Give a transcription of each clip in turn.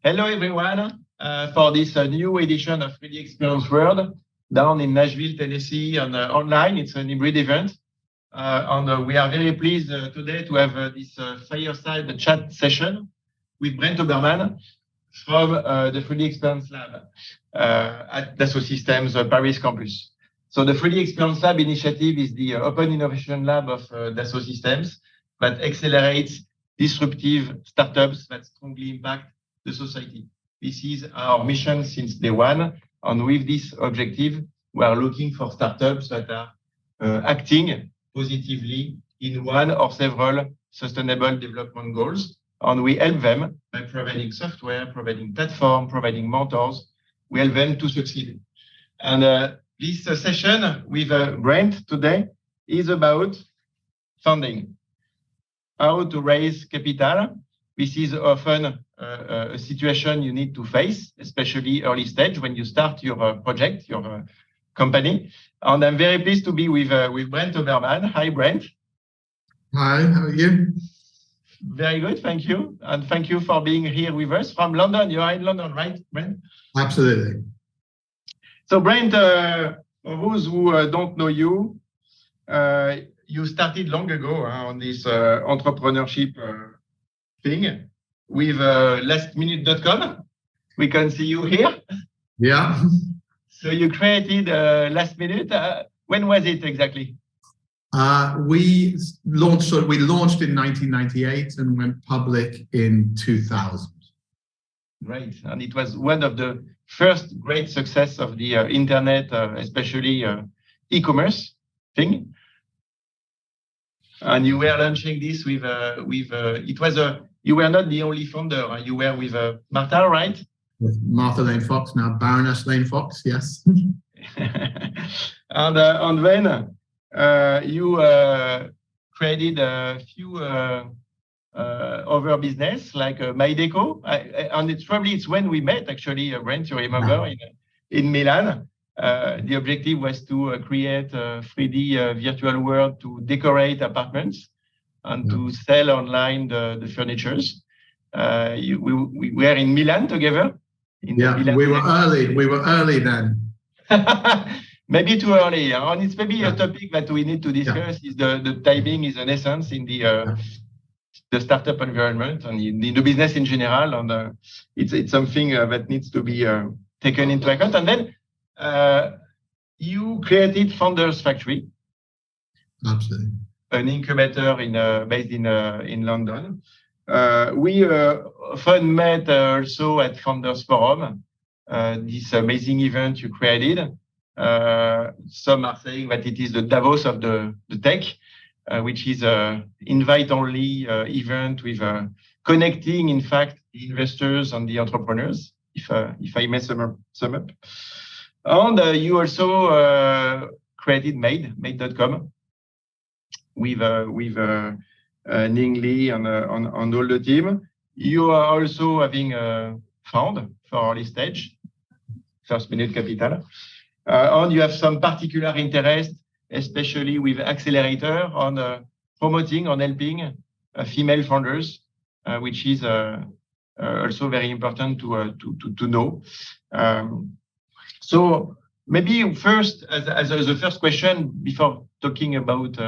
Hello, everyone, for this new edition of 3D Experience World down in Nashville, Tennessee, and online. It's an hybrid event. And we are very pleased today to have this Fireside chat session with Brent Hoberman from the 3D Experience Lab at Dassault Systèmes Paris campus. So the 3D Experience Lab initiative is the open innovation lab of Dassault Systèmes that accelerates disruptive startups that strongly impact the society. This is our mission since day one. And with this objective, we are looking for startups that are acting positively in one or several sustainable development goals. And we help them by providing software, providing platform, providing mentors. We help them to succeed. And this session with Brent today is about funding, how to raise capital. This is often a situation you need to face, especially early stage when you start your project, your company. And I'm very pleased to be with Brent Hoberman. Hi, Brent. Hi, how are you? Very good, thank you. And thank you for being here with us from London. You are in London, right, Brent? Absolutely. So, Brent, those who don't know you, you started long ago on this entrepreneurship thing with lastminute.com. We can see you here. Yeah. So you created Last Minute. When was it exactly? We launched in 1998 and went public in 2000. Great. And it was one of the first great success of the internet, especially e-commerce thing. And you were launching this with it was you were not the only founder. You were with Martha, right? With Martha Lane Fox, now Baroness Lane Fox, yes. And then you created a few other business like MyDeco. And it's when we met, actually, Brent, you remember, in Milan. The objective was to create a 3D virtual world to decorate apartments and to sell online the furnitures. We were in Milan together. Milan. We were early then. Maybe too early. And it's maybe a topic that we need to discuss. Is the timing is an essence in the startup environment and in the business in general. And it's something that needs to be taken into account. And then you created Founders Factory. Absolutely. An incubator based in London. We often met also at Founders Forum, this amazing event you created. Some are saying that it is the Davos of the tech, which is an invite-only event with connecting, in fact, the investors and the entrepreneurs, if I may sum up. And you also created Made.com with Ning Li and all the team. You are also having a fund for early stage, First Minute Capital. And you have some particular interest, especially with accelerator on promoting, on helping female founders, which is also very important to know. So maybe first, as the first question, before talking about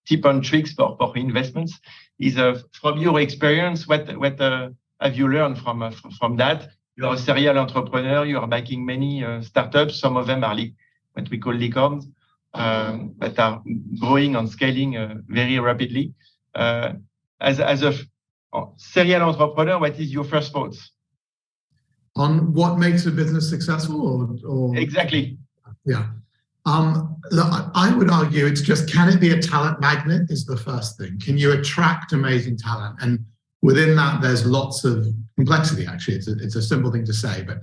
tip and tricks for investments, is from your experience, what have you learned from that? You are a serial entrepreneur. You are backing many startups. Some of them are what we call licorns, that are growing and scaling very rapidly. As a serial entrepreneur, what is your first thoughts? On what makes a business successful or... Exactly. Yeah. Look, I would argue it's just, can it be a talent magnet is the first thing. Can you attract amazing talent? And within that, there's lots of complexity, actually. It's a simple thing to say, but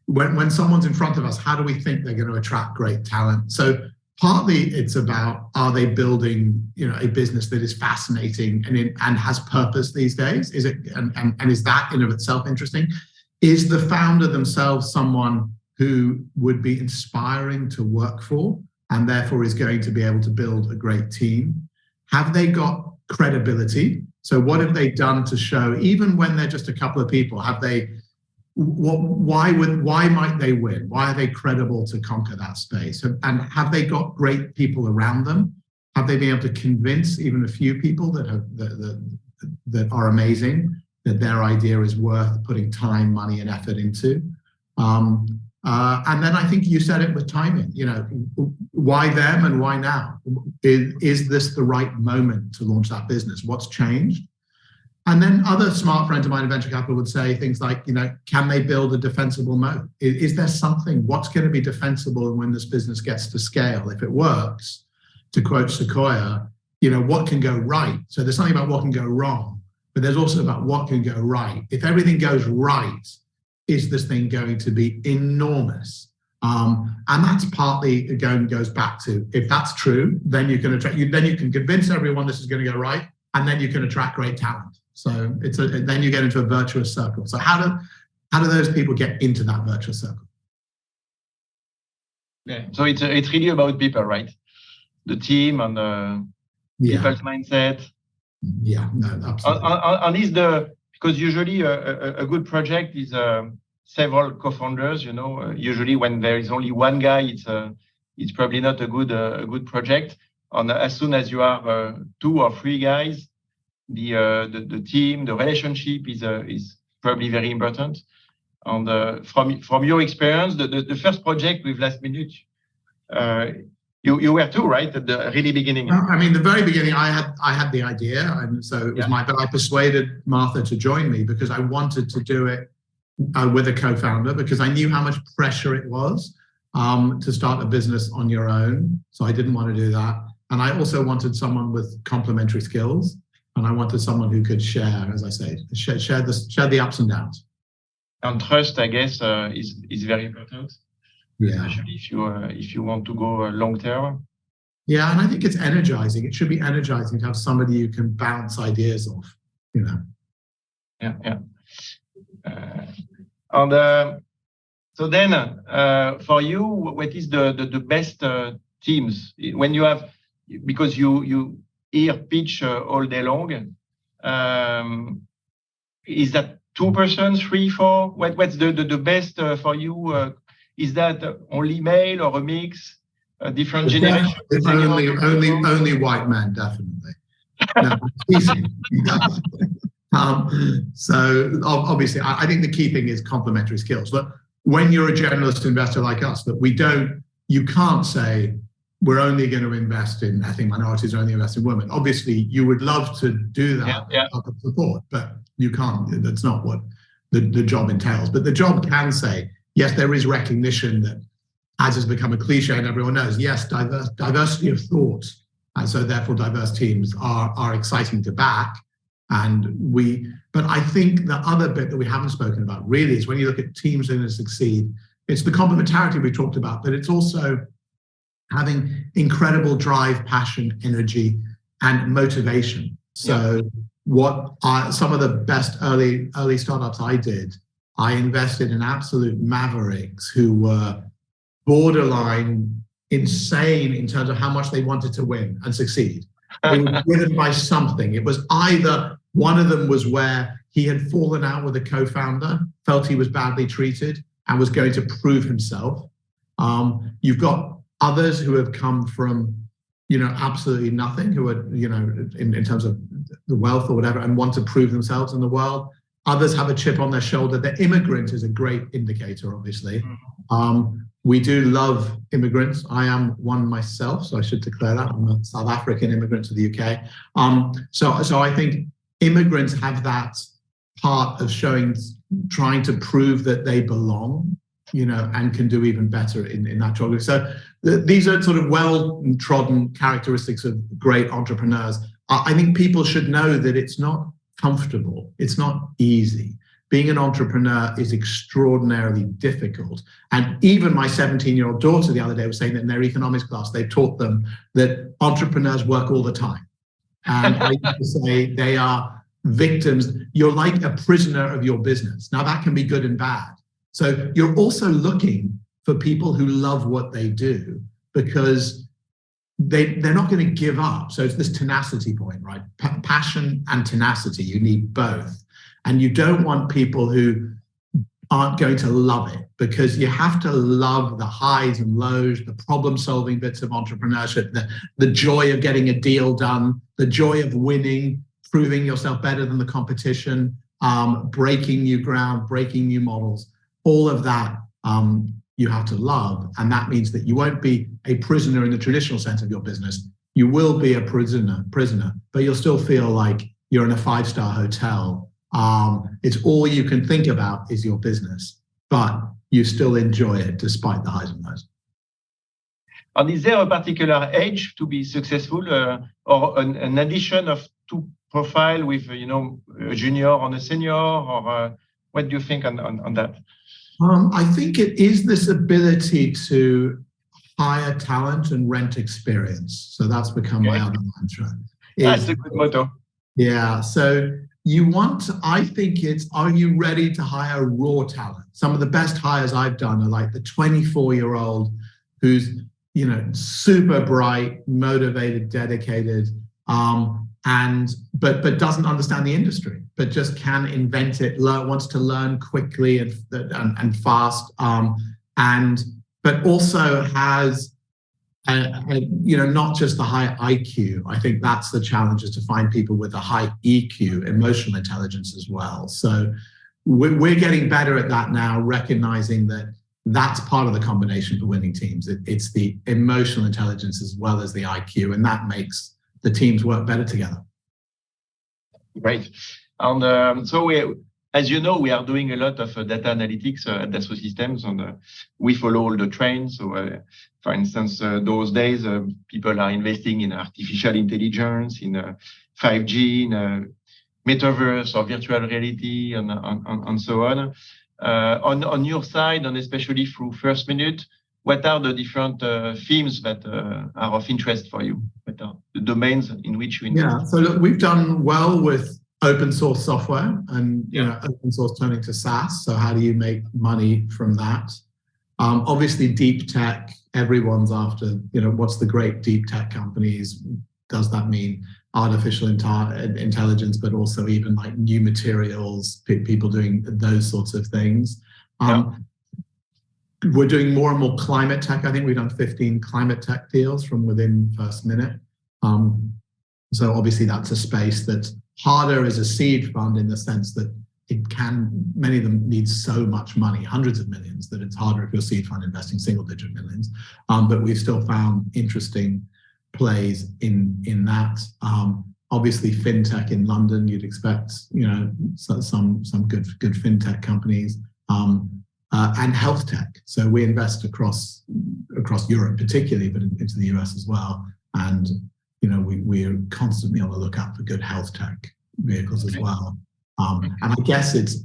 when someone's in front of us, how do we think they're going to attract great talent? So partly it's about, are they building, a business that is fascinating and has purpose these days? Is it, and is that in of itself interesting? Is the founder themselves someone who would be inspiring to work for and therefore is going to be able to build a great team? Have they got credibility? So what have they done to show, even when they're just a couple of people, why might they win? Why are they credible to conquer that space? And have they got great people around them? Have they been able to convince even a few people that are amazing, that their idea is worth putting time, money, and effort into? And then I think you said it with timing. Why them and why now? Is this the right moment to launch that business? What's changed? And then other smart friends of mine in venture capital would say things like, can they build a defensible moat? Is there something, what's going to be defensible when this business gets to scale? If it works, to quote Sequoia, what can go right? So there's something about what can go wrong, but there's also about what can go right. If everything goes right, is this thing going to be enormous? And that's partly, again, goes back to, if that's true, then you can attract, then you can convince everyone this is going to go right, and then you can attract great talent. So then you get into a virtuous circle. So how do those people get into that virtuous circle? Yeah, so it's really about people, right? The team and the people's mindset. Yeah, no, absolutely. Because usually a good project is several co-founders. Usually when there is only one guy, it's probably not a good project. And as soon as you are 2 or 3 guys, the team, the relationship is probably very important. And from your experience, the first project with Last Minute, you were too, right, at the really beginning? I mean, the very beginning, I had the idea, and so it was but I persuaded Martha to join me because I wanted to do it with a co-founder, because I knew how much pressure it was to start a business on your own. So I didn't want to do that, and I also wanted someone with complementary skills, and I wanted someone who could share, as I say, share the ups and downs. And trust, I guess, is very important. Yeah. Especially if you want to go long term. Yeah, and I think it's energizing. It should be energizing to have somebody you can bounce ideas off. Yeah. So then, for you, what is the best teams when you have, because you hear pitch all day long? Is that 2 persons, 3, 4? What's the best for you? Is that only male or a mix? A different generation? It's only white men, definitely. No, so obviously, I think the key thing is complementary skills. But when you're a generalist investor like us, that you can't say we're only going to invest in ethnic minorities or only invest in women. Obviously, you would love to do that support, but you can't. That's not what the job entails. But the job can say, yes, there is recognition that, as has become a cliche and everyone knows, yes, diversity of thought, and so therefore diverse teams are exciting to back. But I think the other bit that we haven't spoken about really is when you look at teams that are going to succeed, it's the complementarity we talked about, but it's also having incredible drive, passion, energy, and motivation. So some of the best early startups I did, I invested in absolute mavericks who were borderline insane in terms of how much they wanted to win and succeed. They were driven by something. It was either one of them was where he had fallen out with a co-founder, felt he was badly treated, and was going to prove himself. You've got others who have come from, absolutely nothing, who are, in terms of the wealth or whatever, and want to prove themselves in the world. Others have a chip on their shoulder. The immigrant is a great indicator, obviously. We do love immigrants. I am one myself, so I should declare that. I'm a South African immigrant to the UK. So I think immigrants have that part of trying to prove that they belong, and can do even better in that geography. So these are sort of well-trodden characteristics of great entrepreneurs. I think people should know that it's not comfortable. It's not easy. Being an entrepreneur is extraordinarily difficult. And even my 17-year-old daughter the other day was saying that in their economics class, they taught them that entrepreneurs work all the time. And I used to say they are victims. You're like a prisoner of your business. Now that can be good and bad. So you're also looking for people who love what they do, because they're not going to give up. So it's this tenacity point, right? Passion and tenacity, you need both. And you don't want people who aren't going to love it, because you have to love the highs and lows, the problem-solving bits of entrepreneurship, the joy of getting a deal done, the joy of winning, proving yourself better than the competition, breaking new ground, breaking new models. All of that you have to love, and that means that you won't be a prisoner in the traditional sense of your business. You will be a prisoner, but you'll still feel like you're in a 5-star hotel. It's all you can think about is your business, but you still enjoy it despite the highs and lows. And is there a particular age to be successful, or an addition of two profile with, a junior and a senior, or what do you think on that? I think it is this ability to hire talent and rent experience. So that's become my other mantra. That's a good motto. Yeah. So I think it's, are you ready to hire raw talent? Some of the best hires I've done are like the 24-year-old who's, super bright, motivated, dedicated, but doesn't understand the industry, but just can invent it, wants to learn quickly and fast, but also has not just the high IQ. I think that's the challenge, is to find people with a high EQ, emotional intelligence as well. So we're getting better at that now, recognizing that that's part of the combination for winning teams. It's the emotional intelligence as well as the IQ, and that makes the teams work better together. Great. And so as you know, we are doing a lot of data analytics at Dassault Systèmes, and we follow all the trends. So, for instance, those days, people are investing in artificial intelligence, in 5G, in metaverse or virtual reality, and so on. On your side, and especially through First Minute, what are the different themes that are of interest for you? What are the domains in which you invest? Yeah, so look, we've done well with open source software and open source turning to SaaS. So how do you make money from that? Obviously, deep tech, everyone's after, what's the great deep tech companies? Does that mean artificial intelligence, but also even like new materials, people doing those sorts of things? We're doing more and more climate tech. I think we've done 15 climate tech deals from within First Minute. So obviously that's a space that's harder as a seed fund, in the sense that many of them need so much money, hundreds of millions, that it's harder if you're a seed fund investing single-digit millions. But we've still found interesting plays in that. Obviously, fintech in London, you'd expect, some good fintech companies. And health tech. So we invest across Europe particularly, but into the US as well. And we're constantly on the lookout for good health tech vehicles as well. And I guess it's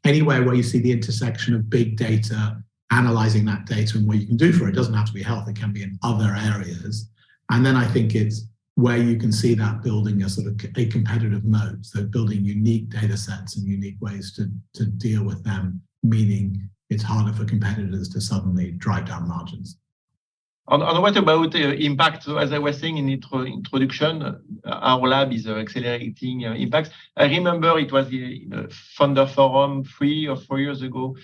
anywhere where you see the intersection of big data, analyzing that data, and what you can do for it. It doesn't have to be health, it can be in other areas. And then I think it's where you can see that building a sort of a competitive moat. So building unique data sets and unique ways to deal with them, meaning it's harder for competitors to suddenly drive down margins. And what about impact? So as I was saying in the introduction, our lab is accelerating impacts. I remember it was the Founder Forum 3 or 4 years ago.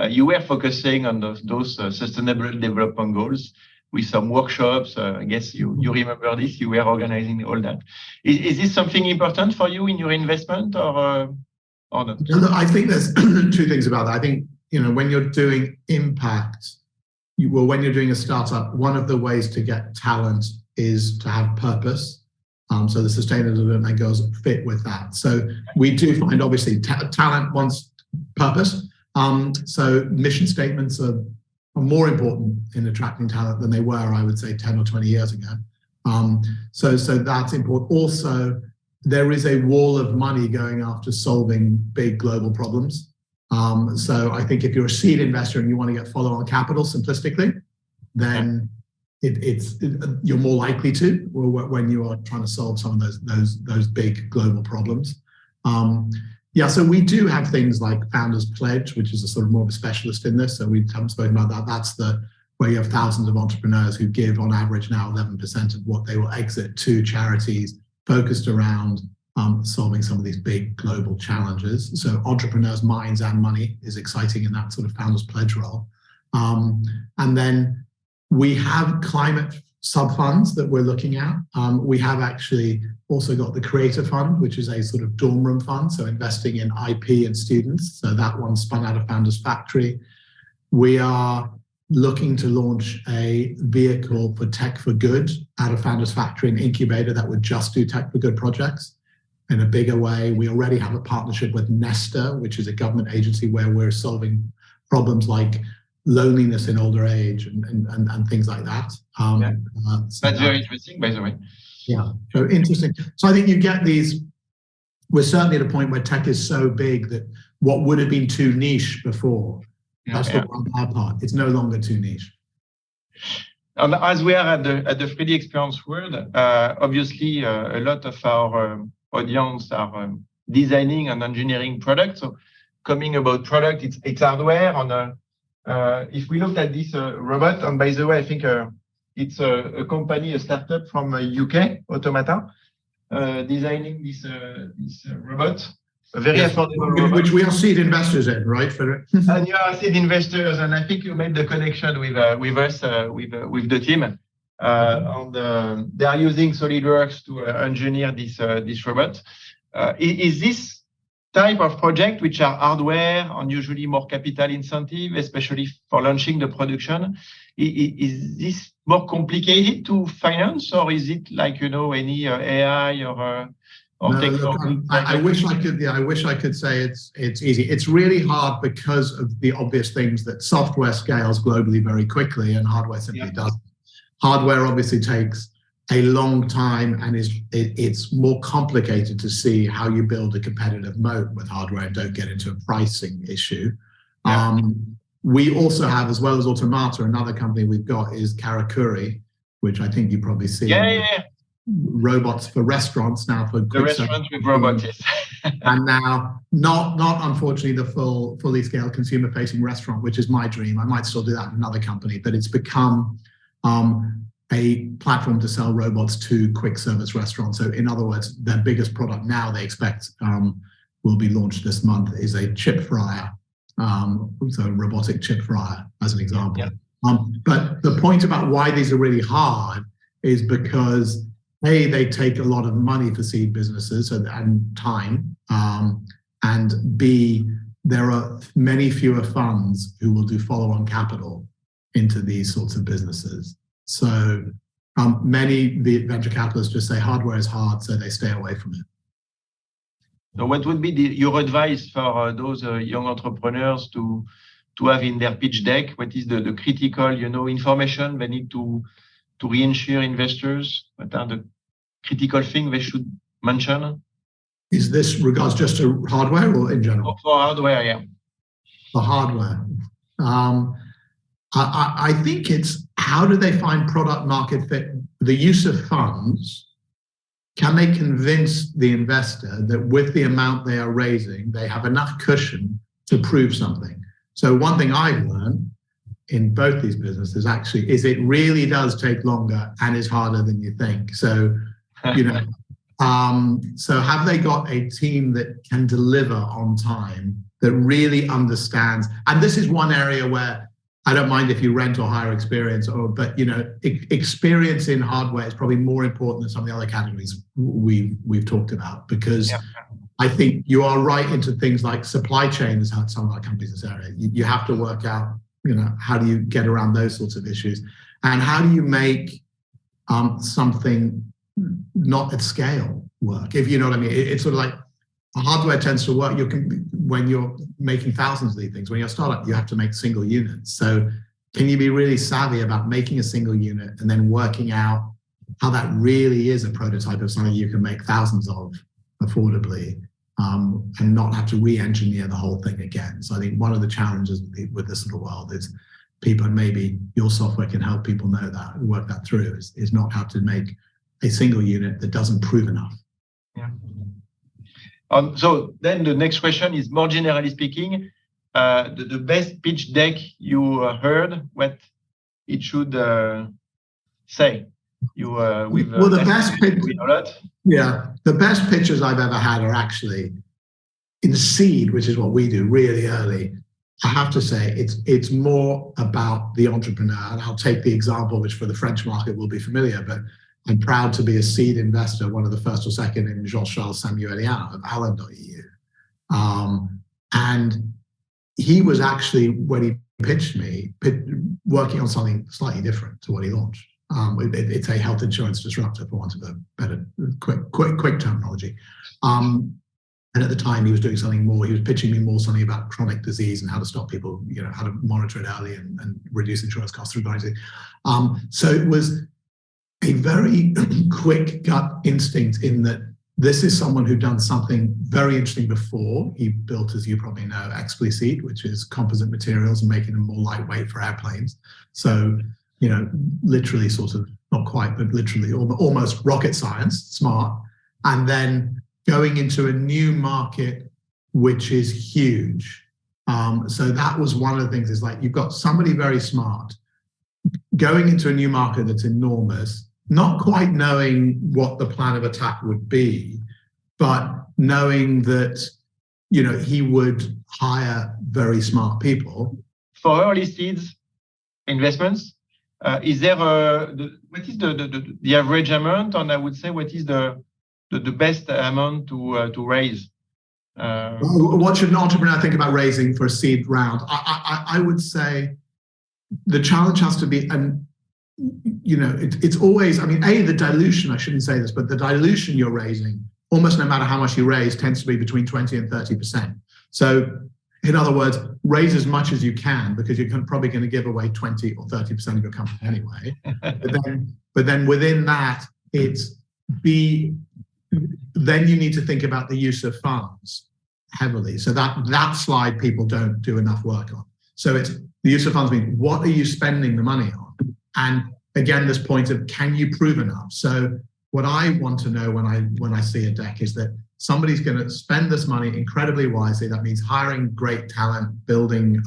You were focusing on those sustainable development goals with some workshops. I guess you remember this. You were organizing all that. Is this something important for you in your investment, or not? I think there's two things about that. I think when you're doing impact, when you're doing a startup, one of the ways to get talent is to have purpose. So the sustainable development goals fit with that. So we do find, obviously, talent wants purpose. So mission statements are more important in attracting talent than they were, I would say, 10 or 20 years ago. So that's important. Also, there is a wall of money going after solving big global problems. So I think if you're a seed investor and you want to get follow-on capital simplistically, then you're more likely to when you are trying to solve some of those big global problems. So we do have things like Founders Pledge, which is a sort of more of a specialist in this. So we haven't spoken about that. That's the where you have thousands of entrepreneurs who give on average now 11% of what they will exit to charities focused around solving some of these big global challenges. So entrepreneurs' minds and money is exciting in that sort of founders pledge role. And then we have climate sub-funds that we're looking at. We have actually also got the Creator Fund, which is a sort of dorm room fund, so investing in IP and students. So that one spun out of Founders Factory. We are looking to launch a vehicle for tech for good out of Founders Factory, an incubator that would just do tech for good projects in a bigger way. We already have a partnership with Nesta, which is a government agency where we're solving problems like loneliness in older age and things like that. That's very interesting, by the way. Yeah, so interesting. So I think you get these, we're certainly at a point where tech is so big that what would have been too niche before, that's the one bad part. It's no longer too niche. And as we are at the 3D Experience World, obviously a lot of our audience are designing and engineering products. So coming about product, it's hardware. If we look at this robot, and by the way, I think it's a company, a startup from UK, Automata, designing this robot. A very affordable robot. Which we are seed investors in, right, Frederic? And you are seed investors, and I think you made the connection with us, with the team. And they are using SolidWorks to engineer this robot. Is this type of project, which are hardware and usually more capital incentive, especially for launching the production, is this more complicated to finance, or is it like, any AI or technology? I wish I could. Yeah, I wish I could say it's easy. It's really hard because of the obvious things that software scales globally very quickly, and hardware simply doesn't. Hardware obviously takes a long time, and it's more complicated to see how you build a competitive moat with hardware and don't get into a pricing issue. Yeah. We also have, as well as Automata, another company we've got is Karakuri, which I think you probably see. Robots for restaurants now for the restaurants with robots, yes. And now not unfortunately the fully scaled consumer facing restaurant, which is my dream. I might still do that in another company, but it's become a platform to sell robots to quick service restaurants. So in other words, their biggest product now they expect will be launched this month is a chip fryer. So a robotic chip fryer as an example. Yeah. But the point about why these are really hard is because A, they take a lot of money for seed businesses and time, and B, there are many fewer funds who will do follow-on capital into these sorts of businesses. So many the venture capitalists just say hardware is hard, so they stay away from it. So what would be your advice for those young entrepreneurs to have in their pitch deck? What is the critical, information they need to reinsure investors? What are the critical things they should mention? Is this regards just to hardware or in general? For hardware, yeah. For hardware. I think it's how do they find product market fit? The use of funds. Can they convince the investor that with the amount they are raising, they have enough cushion to prove something? So one thing I've learned in both these businesses actually is it really does take longer and is harder than you think. So, so have they got a team that can deliver on time, that really understands? And this is one area where I don't mind if you rent or hire experience, but experience in hardware is probably more important than some of the other categories we've talked about, because I think you are right into things like supply chain has had some of our companies in this area. You have to work out, how do you get around those sorts of issues, and how do you make something not at scale work? If you know what I mean, it's sort of like hardware tends to work. When you're making thousands of these things, when you're a startup, you have to make single units. So can you be really savvy about making a single unit and then working out how that really is a prototype of something you can make thousands of affordably, and not have to re-engineer the whole thing again? So I think one of the challenges with this sort of world is people, and maybe your software can help people know that, work that through, is not how to make a single unit that doesn't prove enough. Yeah. So then the next question is, more generally speaking, the best pitch deck you heard, what it should say. You with well, the best the best pitches I've ever had are actually in seed, which is what we do really early. I have to say it's more about the entrepreneur, and I'll take the example which for the French market will be familiar, but I'm proud to be a seed investor, one of the first or second in Jean-Charles Samuelian of Allen.eu. And he was actually, when he pitched me, working on something slightly different to what he launched. It's a health insurance disruptor, for want of a better, quick terminology. And at the time, he was doing something more. He was pitching me more something about chronic disease and how to stop people, how to monitor it early and reduce insurance costs through buying. So it was a very quick gut instinct in that this is someone who'd done something very interesting before. He built, as you probably know, Explicit, which is composite materials and making them more lightweight for airplanes. So, literally sort of, not quite, but literally almost rocket science, smart. And then going into a new market, which is huge. So that was one of the things, is like, you've got somebody very smart going into a new market that's enormous, not quite knowing what the plan of attack would be, but knowing that, he would hire very smart people. For early seeds investments, is there what is the average amount, and I would say what is the best amount to raise? What should an entrepreneur think about raising for a seed round? I would say the challenge has to be, and it's always, the dilution, I shouldn't say this, but the dilution you're raising, almost no matter how much you raise, tends to be between 20 and 30%. So in other words, raise as much as you can, because you're probably going to give away 20 or 30% of your company anyway. but then within that, then you need to think about the use of funds heavily. So that slide people don't do enough work on. So it's the use of funds means, what are you spending the money on? And again, this point of, can you prove enough? So what I want to know when I see a deck is that somebody's going to spend this money incredibly wisely. That means hiring great talent, building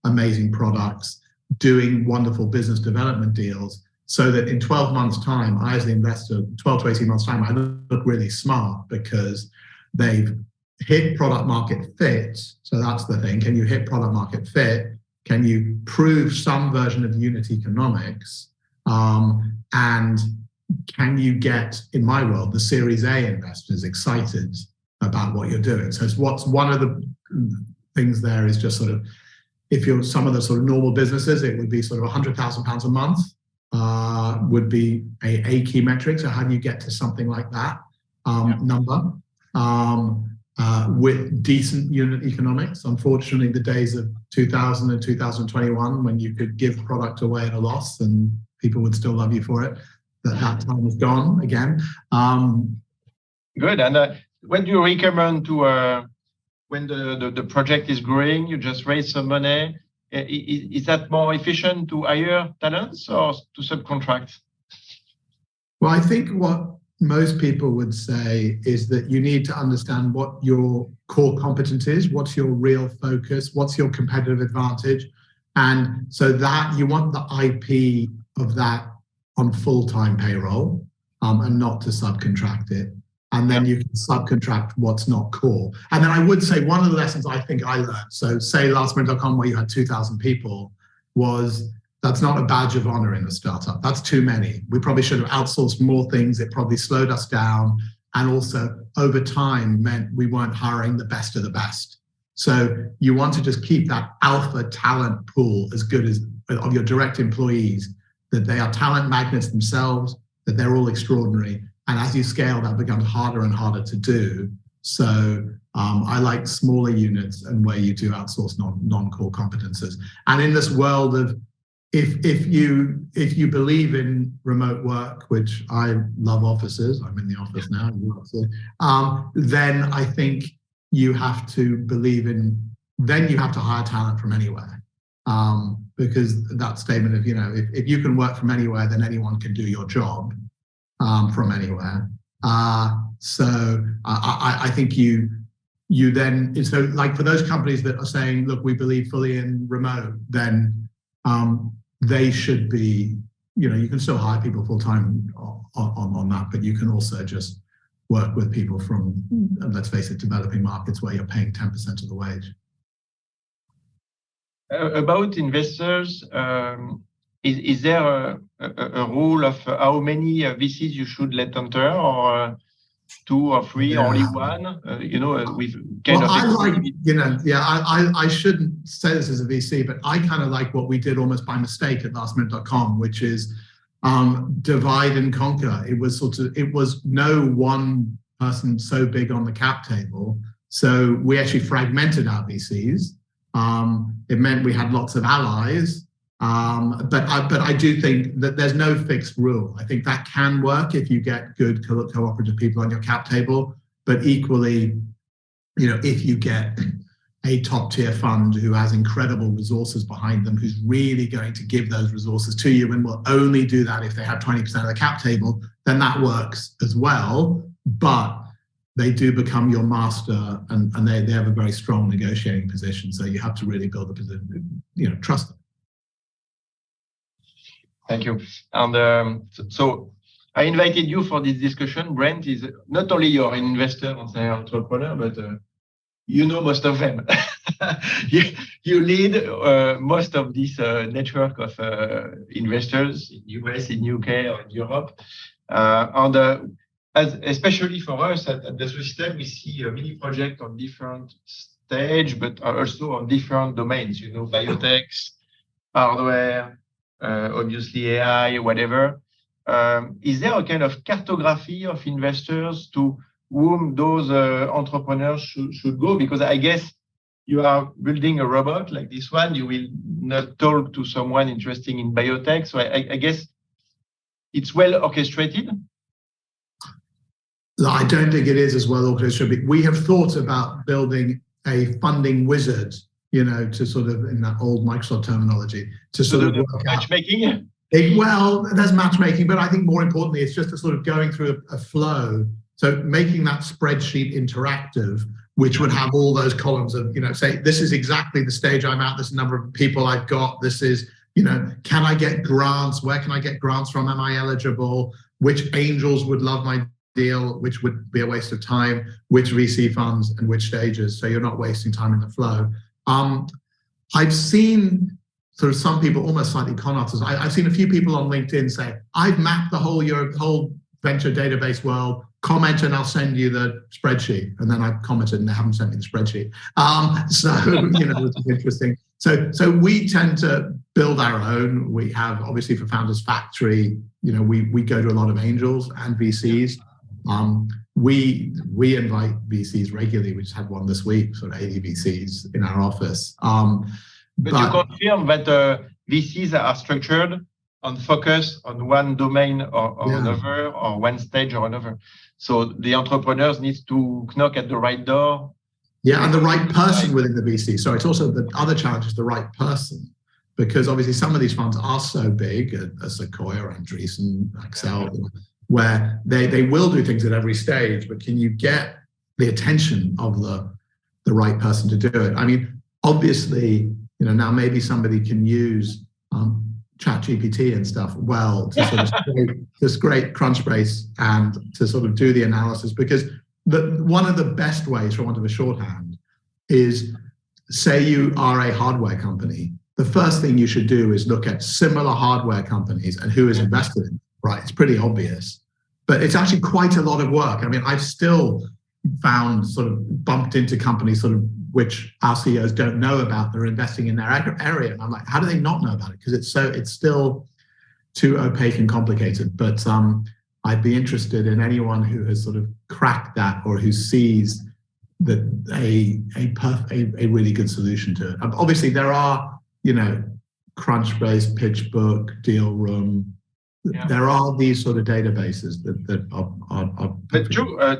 amazing products, doing wonderful business development deals, so that in 12 months' time, I as the investor, 12 to 18 months' time, I look really smart because they've hit product market fit. So that's the thing. Can you hit product market fit? Can you prove some version of unit economics? And can you get, in my world, the Series A investors excited about what you're doing? So it's one of the things there is just sort of, if you're some of the sort of normal businesses, it would be sort of £100,000 a month would be a key metric. So how do you get to something like that number with decent unit economics? Unfortunately, the days of 2000 and 2021, when you could give product away at a loss and people would still love you for it, that time is gone again. Good. And what do you recommend to when the project is growing, you just raise some money? Is that more efficient to hire talents or to subcontract? Well, I think what most people would say is that you need to understand what your core competence is, what's your real focus, what's your competitive advantage. And so that you want the IP of that on full-time payroll and not to subcontract it. And then you can subcontract what's not core. And then I would say one of the lessons I think I learned, so say lastminute.com where you had 2,000 people, was that's not a badge of honor in a startup. That's too many. We probably should have outsourced more things. It probably slowed us down. And also over time meant we weren't hiring the best of the best. So you want to just keep that alpha talent pool as good as of your direct employees, that they are talent magnets themselves, that they're all extraordinary. And as you scale, that becomes harder and harder to do. So I like smaller units and where you do outsource non-core competences. And in this world of, if you believe in remote work, which I love offices, I'm in the office now, then I think you have to believe in, then you have to hire talent from anywhere. Because that statement of, if you can work from anywhere, then anyone can do your job from anywhere. So I think you then, so like for those companies that are saying, look, we believe fully in remote, then they should be, you can still hire people full-time on that, but you can also just work with people from, let's face it, developing markets where you're paying 10% of the wage. About investors, is there a rule of how many VCs you should let enter, or 2 or 3, or only 1? With kind of. I shouldn't say this as a VC, but I kind of like what we did almost by mistake at lastminute.com, which is divide and conquer. It was no one person so big on the cap table. So we actually fragmented our VCs. It meant we had lots of allies. But I do think that there's no fixed rule. I think that can work if you get good cooperative people on your cap table. But equally, if you get a top tier fund who has incredible resources behind them, who's really going to give those resources to you and will only do that if they have 20% of the cap table, then that works as well. But they do become your master, and they have a very strong negotiating position. So you have to really build a position, trust them. Thank you. And so I invited you for this discussion. Brent is not only your investor and entrepreneur, but most of them. you lead most of this network of investors in US, in UK, or in Europe. Especially for us at Dassault Systèmes, we see a mini project on different stage, but also on different domains, biotech, hardware, obviously AI, whatever. Is there a kind of cartography of investors to whom those entrepreneurs should go? Because I guess you are building a robot like this one. You will not talk to someone interested in biotech. So I guess it's well orchestrated. I don't think it is as well orchestrated. We have thought about building a funding wizard, to sort of, in that old Microsoft terminology, to sort of work matchmaking. Well, there's matchmaking, but I think more importantly, it's just a sort of going through a flow. So making that spreadsheet interactive, which would have all those columns of, say, this is exactly the stage I'm at, this is the number of people I've got, this is, can I get grants? Where can I get grants from? Am I eligible? Which angels would love my deal, which would be a waste of time, which VC funds and which stages, so you're not wasting time in the flow. I've seen sort of some people almost slightly con artists. I've seen a few people on LinkedIn say, I've mapped the whole venture database world, comment and I'll send you the spreadsheet. And then I've commented and they haven't sent me the spreadsheet. Which is interesting. So we tend to build our own. We have, obviously for Founders Factory, we go to a lot of angels and VCs. We invite VCs regularly. We just had one this week, sort of 80 VCs in our office. But you confirm that VCs are structured on focus on one domain or another, or one stage or another. So the entrepreneurs need to knock at the right door. Yeah, and the right person within the VC. So it's also the other challenge is the right person, because obviously some of these funds are so big, Sequoia, Andreessen, Accel, where they will do things at every stage, but can you get the attention of the right person to do it? I mean, obviously, now maybe somebody can use ChatGPT and stuff to sort of scrape Crunchbase and to sort of do the analysis, because one of the best ways, for want of a shorthand, is say you are a hardware company. The first thing you should do is look at similar hardware companies and who is invested in, right? It's pretty obvious, but it's actually quite a lot of work. I mean, I've still found sort of bumped into companies sort of which our CEOs don't know about. They're investing in their area. And I'm like, how do they not know about it? Because it's still too opaque and complicated. But I'd be interested in anyone who has sort of cracked that or who sees that a really good solution to it. Obviously, there are, Crunchbase, PitchBook, Deal Room. Yeah. There are these sort of databases that are But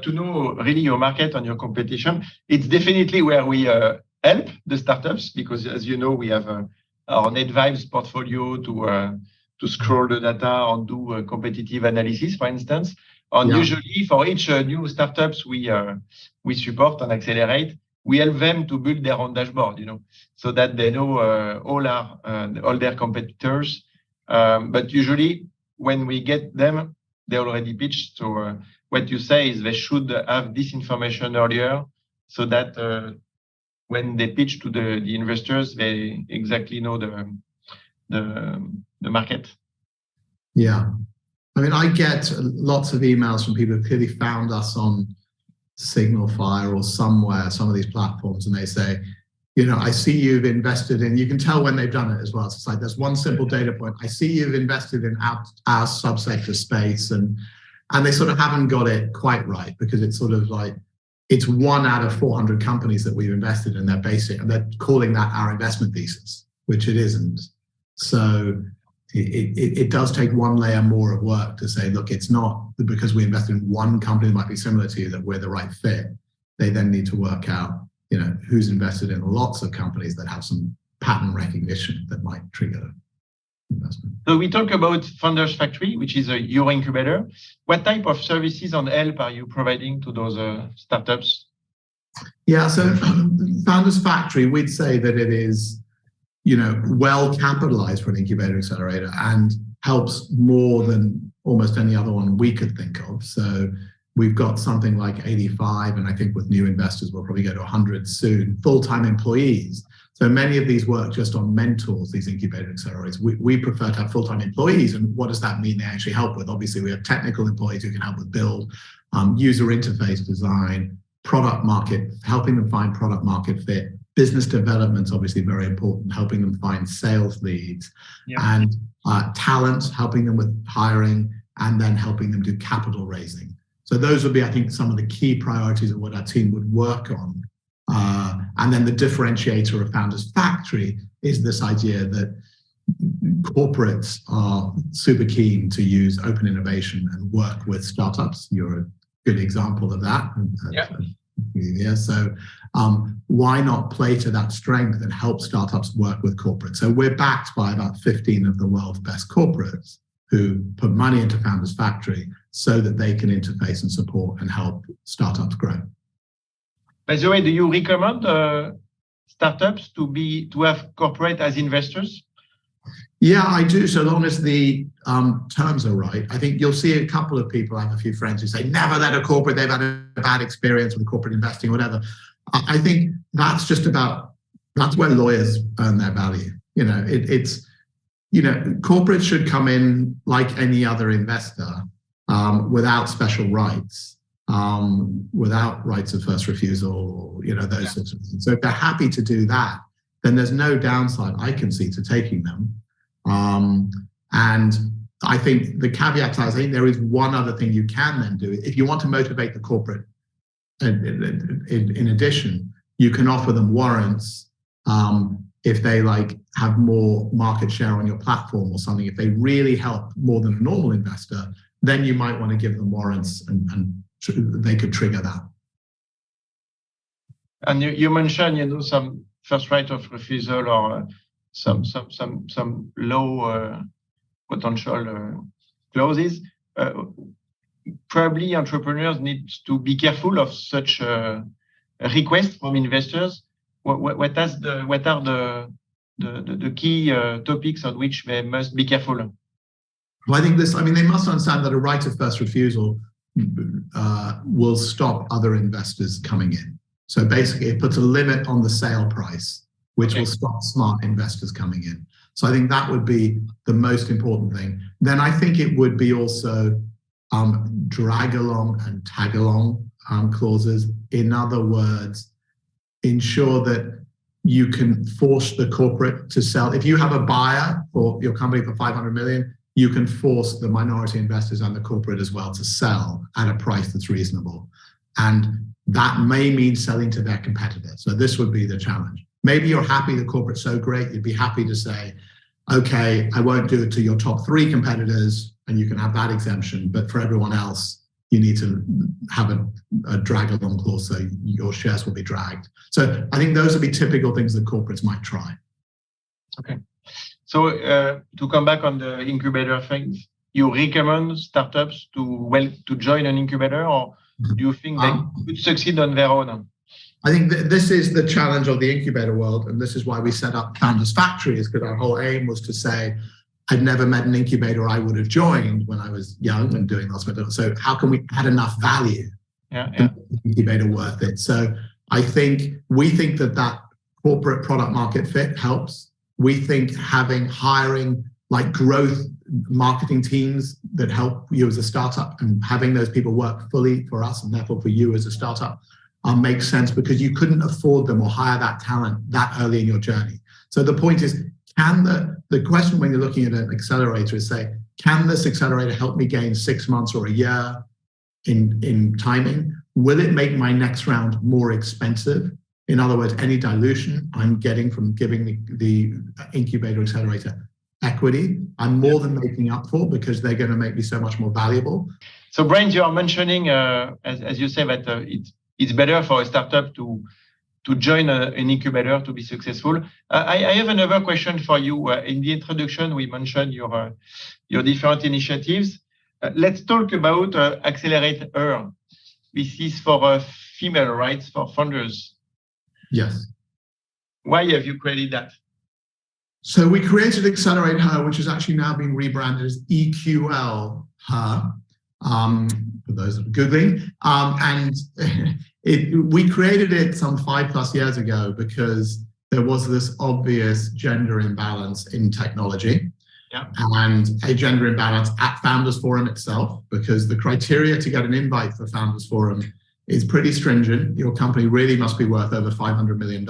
to know really your market and your competition, it's definitely where we help the startups, because as you know, we have our NetVibes portfolio to scroll the data and do a competitive analysis, for instance. And usually for each new startups we support and accelerate, we help them to build their own dashboard, so that they know all their competitors. But usually when we get them, they already pitched. So what you say is they should have this information earlier so that when they pitch to the investors, they exactly know the market. Yeah. I mean, I get lots of emails from people who clearly found us on Signalfire or somewhere, some of these platforms, and they say, I see you've invested in, you can tell when they've done it as well. So it's like, there's one simple data point. I see you've invested in our subsector space, and they sort of haven't got it quite right, because it's sort of like, it's 1 out of 400 companies that we've invested in. And they're calling that our investment thesis, which it isn't. So it does take one layer more of work to say, look, it's not because we invested in one company that might be similar to you that we're the right fit. They then need to work out, who's invested in lots of companies that have some pattern recognition that might trigger investment. So we talk about Founders Factory, which is your incubator. What type of services and help are you providing to those startups? Yeah, so Founders Factory, we'd say that it is, well capitalized for an incubator accelerator and helps more than almost any other one we could think of. So we've got something like 85, and I think with new investors, we'll probably go to 100 soon, full-time employees. So many of these work just on mentors, these incubator accelerators. We prefer to have full-time employees. And what does that mean they actually help with? Obviously, we have technical employees who can help with build, user interface design, helping them find product market fit. Business development, obviously very important, helping them find sales leads, and talent, helping them with hiring, and then helping them do capital raising. So those would be, I think, some of the key priorities of what our team would work on. And then the differentiator of Founders Factory is this idea that corporates are super keen to use open innovation and work with startups. You're a good example of that. Yeah. So why not play to that strength and help startups work with corporates? So we're backed by about 15 of the world's best corporates who put money into Founders Factory so that they can interface and support and help startups grow. By the way, do you recommend startups to have corporate as investors? Yeah, I do, so long as the terms are right. I think you'll see a couple of people, I have a few friends who say, never let a corporate, they've had a bad experience with corporate investing or whatever. I think that's where lawyers earn their value. Corporates should come in like any other investor without special rights, without rights of first refusal, those sorts of things. So if they're happy to do that, then there's no downside I can see to taking them. And I think the caveat is, I think there is one other thing you can then do. If you want to motivate the corporate, in addition, you can offer them warrants if they have more market share on your platform or something. If they really help more than a normal investor, then you might want to give them warrants and they could trigger that. And you mentioned, some first right of refusal or some low potential clauses. Probably entrepreneurs need to be careful of such a request from investors. What are the key topics on which they must be careful? Well, I think they must understand that a right of first refusal will stop other investors coming in. So basically, it puts a limit on the sale price, which will stop smart investors coming in. So I think that would be the most important thing. Then I think it would be also drag along and tag along clauses. In other words, ensure that you can force the corporate to sell. If you have a buyer for your company for 500 million, you can force the minority investors and the corporate as well to sell at a price that's reasonable. And that may mean selling to their competitor. So this would be the challenge. Maybe you're happy the corporate's so great, you'd be happy to say, okay, I won't do it to your top 3 competitors and you can have that exemption, but for everyone else, you need to have a drag along clause so your shares will be dragged. So I think those would be typical things that corporates might try. Okay. So to come back on the incubator things, you recommend startups to join an incubator, or do you think they could succeed on their own? I think this is the challenge of the incubator world, and this is why we set up Founders Factory, is because our whole aim was to say, I'd never met an incubator I would have joined when I was young and doing lots of it. So how can we add enough value to make the incubator worth it? So I think we think that corporate product market fit helps. We think hiring like growth marketing teams that help you as a startup and having those people work fully for us and therefore for you as a startup makes sense, because you couldn't afford them or hire that talent that early in your journey. So the point is, can the question when you're looking at an accelerator is say, can this accelerator help me gain 6 months or a year in timing? Will it make my next round more expensive? In other words, any dilution I'm getting from giving the incubator accelerator equity, I'm more than making up for, because they're going to make me so much more valuable. So Brent, you are mentioning, as you say, that it's better for a startup to join an incubator to be successful. I have another question for you. In the introduction, we mentioned your different initiatives. Let's talk about accelerator. This is for female rights for founders. Yes. Why have you created that? So we created Accelerate Her, which has actually now been rebranded as EQL Her, for those that are Googling. And we created it some 5+ years ago because there was this obvious gender imbalance in technology. Yeah. And a gender imbalance at Founders Forum itself, because the criteria to get an invite for Founders Forum is pretty stringent. Your company really must be worth over $500 million,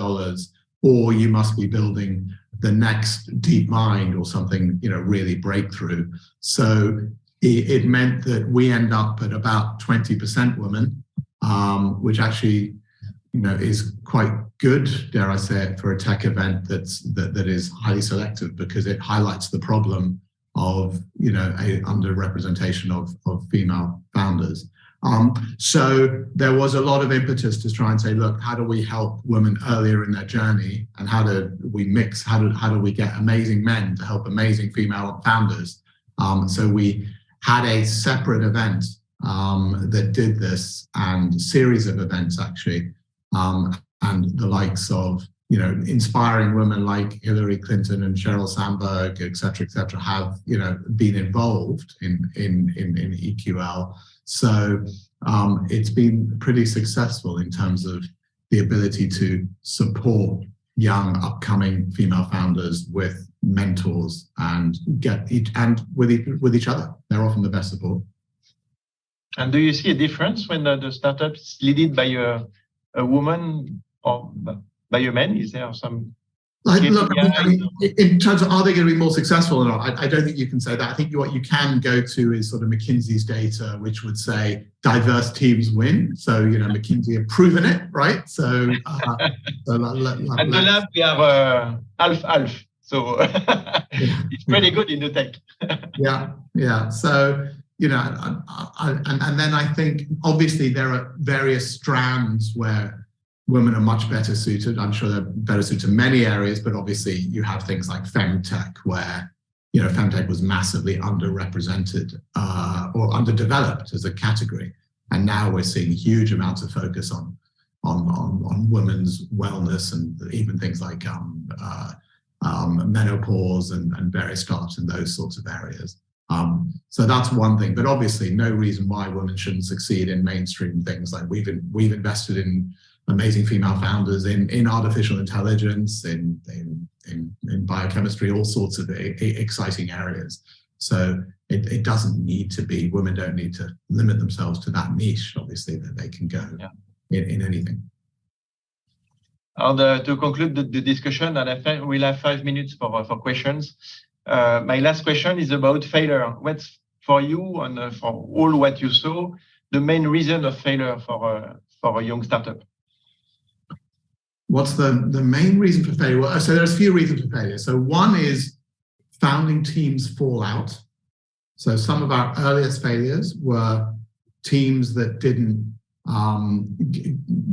or you must be building the next DeepMind or something, really breakthrough. So it meant that we end up at about 20% women, which actually, is quite good, dare I say it, for a tech event that is highly selective, because it highlights the problem of, a underrepresentation of female founders. So there was a lot of impetus to try and say, look, how do we help women earlier in their journey, and how do we mix? How do we get amazing men to help amazing female founders? So we had a separate event that did this, and series of events actually, and the likes of inspiring women like Hillary Clinton and Sheryl Sandberg, et cetera, have been involved in EQL. So it's been pretty successful in terms of the ability to support young upcoming female founders with mentors and with each other. They're often the best support. And do you see a difference when the startup is led by a woman or by a man? Is there some? Look, in terms of are they going to be more successful or not, I don't think you can say that. I think what you can go to is sort of McKinsey's data, which would say diverse teams win. So, McKinsey have proven it, right? So, at the lab, we have half. So it's pretty good in the tech. Yeah. So, and then I think obviously there are various strands where women are much better suited. I'm sure they're better suited to many areas, but obviously you have things like femtech, where femtech was massively underrepresented or underdeveloped as a category, and now we're seeing huge amounts of focus on women's wellness and even things like menopause and various startups in those sorts of areas. So that's one thing, but obviously no reason why women shouldn't succeed in mainstream things. Like we've invested in amazing female founders in artificial intelligence, in biochemistry, all sorts of exciting areas. So it doesn't need to be, women don't need to limit themselves to that niche, obviously, that they can go in anything. And to conclude the discussion, and we'll have 5 minutes for questions. My last question is about failure. What's for you and for all what you saw, the main reason of failure for a young startup? What's the main reason for failure? Well, so there's a few reasons for failure. So one is founding teams fall out. So some of our earliest failures were teams that didn't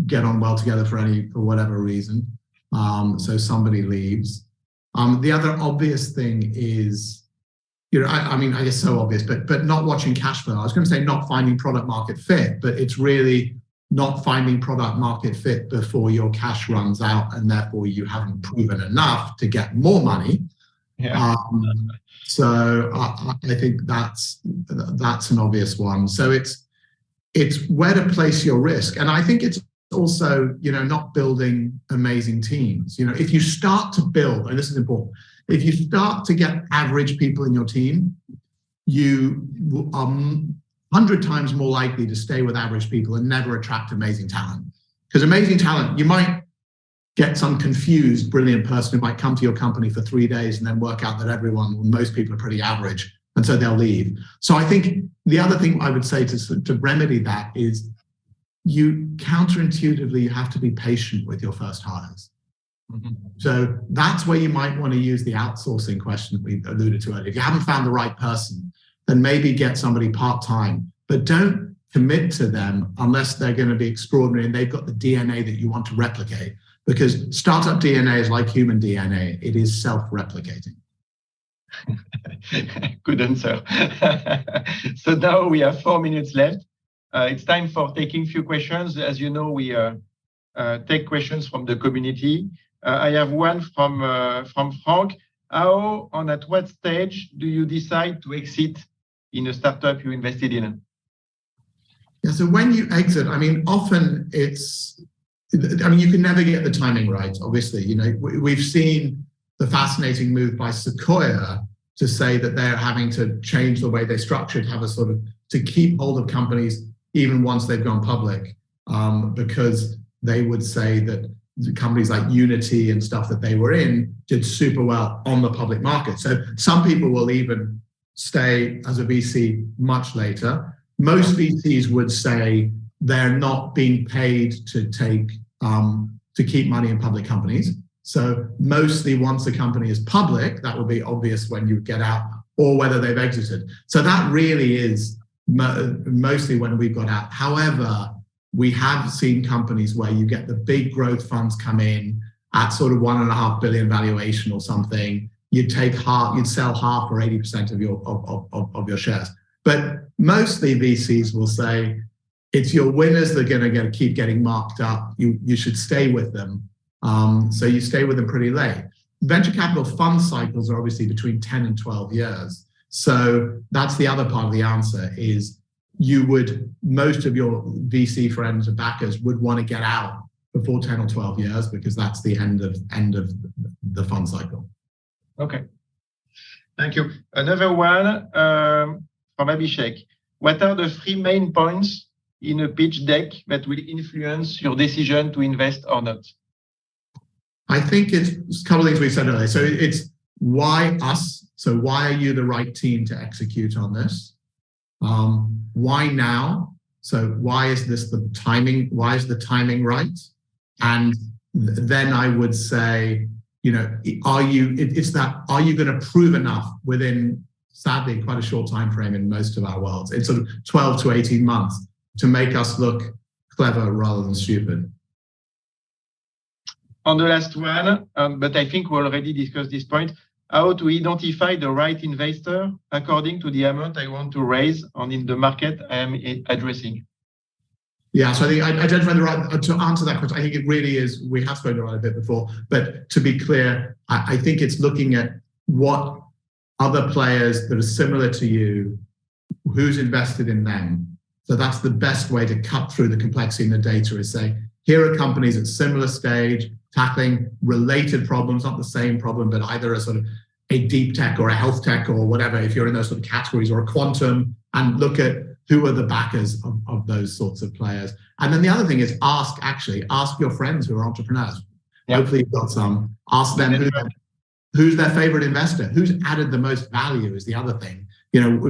get on well together for whatever reason. So somebody leaves. The other obvious thing is, I guess so obvious, but not watching cash flow. I was going to say not finding product market fit, but it's really not finding product market fit before your cash runs out, and therefore you haven't proven enough to get more money. Yeah. So I think that's an obvious one. So it's where to place your risk, and I think it's also not building amazing teams. If you start to build, and this is important, if you start to get average people in your team, you are 100 times more likely to stay with average people and never attract amazing talent. Because amazing talent, you might get some confused, brilliant person who might come to your company for 3 days and then work out that most people are pretty average, and so they'll leave. So I think the other thing I would say to remedy that is you have to be patient with your first hires. Mm-hmm. So that's where you might want to use the outsourcing question that we alluded to earlier. If you haven't found the right person, then maybe get somebody part-time, but don't commit to them unless they're going to be extraordinary and they've got the DNA that you want to replicate. Because startup DNA is like human DNA. It is self-replicating. Good answer. So now we have 4 minutes left. It's time for taking few questions. As you know, we take questions from the community. I have one from Frank. How and at what stage do you decide to exit in a startup you invested in? Yeah, so when you exit, often you can never get the timing right, obviously. We've seen the fascinating move by Sequoia to say that they're having to change the way they structure it, have a sort of to keep hold of companies even once they've gone public, because they would say that companies like Unity and stuff that they were in did super well on the public market. So some people will even stay as a VC much later. Most VCs would say they're not being paid to keep money in public companies. So mostly once a company is public, that will be obvious when you get out or whether they've exited. So that really is mostly when we've got out. However, we have seen companies where you get the big growth funds come in at sort of 1.5 billion valuation or something. You'd sell half or 80% of your shares. But mostly VCs will say, it's your winners that are going to keep getting marked up. You should stay with them. So you stay with them pretty late. Venture capital fund cycles are obviously between 10 and 12 years. So that's the other part of the answer is most of your VC friends or backers would want to get out before 10 or 12 years because that's the end of the fund cycle. Okay. Thank you. Another one from Abhishek. What are the 3 main points in a pitch deck that will influence your decision to invest or not? I think it's a couple of things we said earlier. So it's why us? So why are you the right team to execute on this? Why now? So why is the timing right? And then I would say, are you going to prove enough within, sadly, quite a short time frame in most of our worlds? It's sort of 12 to 18 months to make us look clever rather than stupid. On the last one, but I think we already discussed this point, how to identify the right investor according to the amount I want to raise and in the market I am addressing. Yeah, so I think identifying the right, to answer that question, I think it really is, we have spoken about it a bit before, but to be clear, I think it's looking at what other players that are similar to you, who's invested in them. So that's the best way to cut through the complexity in the data is say, here are companies at similar stage, tackling related problems, not the same problem, but either a sort of a deep tech or a health tech or whatever, if you're in those sort of categories, or a quantum, and look at who are the backers of those sorts of players. And then the other thing is ask your friends who are entrepreneurs. Yep. Hopefully you've got some. Ask them who's their favorite investor, who's added the most value is the other thing.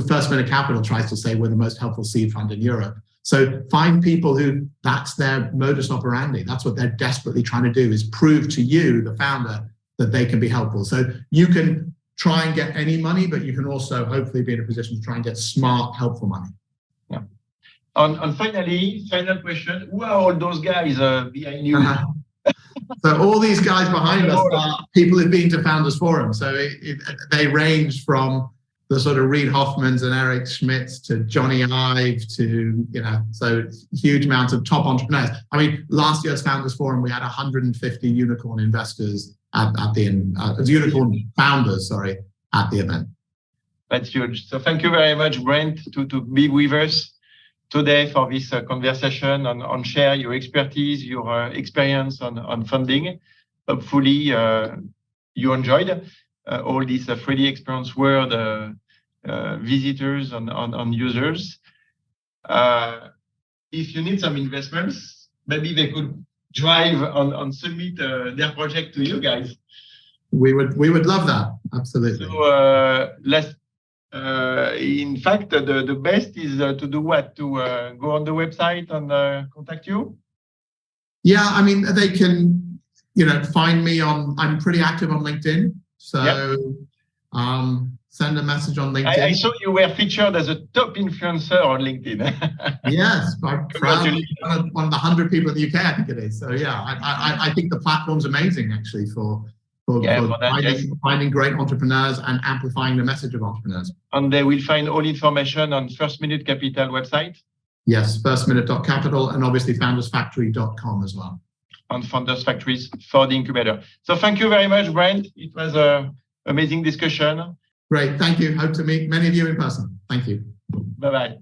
First Minute Capital tries to say we're the most helpful seed fund in Europe. So find people who that's their modus operandi. That's what they're desperately trying to do, is prove to you, the founder, that they can be helpful. So you can try and get any money, but you can also hopefully be in a position to try and get smart, helpful money. Yeah. And finally, final question, who are all those guys behind you? So all these guys behind us are people who've been to Founders Forum. So they range from the sort of Reid Hoffmans and Eric Schmidts to Johnny Ive to, so huge amounts of top entrepreneurs. I mean, last year's Founders Forum, we had 150 unicorn investors at the unicorn founders, sorry, at the event. That's huge. So thank you very much, Brent, to be with us today for this conversation on share your expertise, your experience on funding. Hopefully, you enjoyed all these 3D Experience World visitors and users. If you need some investments, maybe they could drive and submit their project to you guys. We would love that. Absolutely. So in fact, the best is to do what? To go on the website and contact you? Yeah, I mean, they can, find me I'm pretty active on LinkedIn. So send a message on LinkedIn. I saw you were featured as a top influencer on LinkedIn. Yes, I'm proudly one of the 100 people in the UK, I think it is. So yeah, I think the platform's amazing actually for finding great entrepreneurs and amplifying the message of entrepreneurs. And they will find all information on First Minute Capital website? Yes, firstminute.capital and obviously foundersfactory.com as well. On Founders Factories for the incubator. So thank you very much, Brent. It was an amazing discussion. Great, thank you. Hope to meet many of you in person. Thank you. Bye-bye.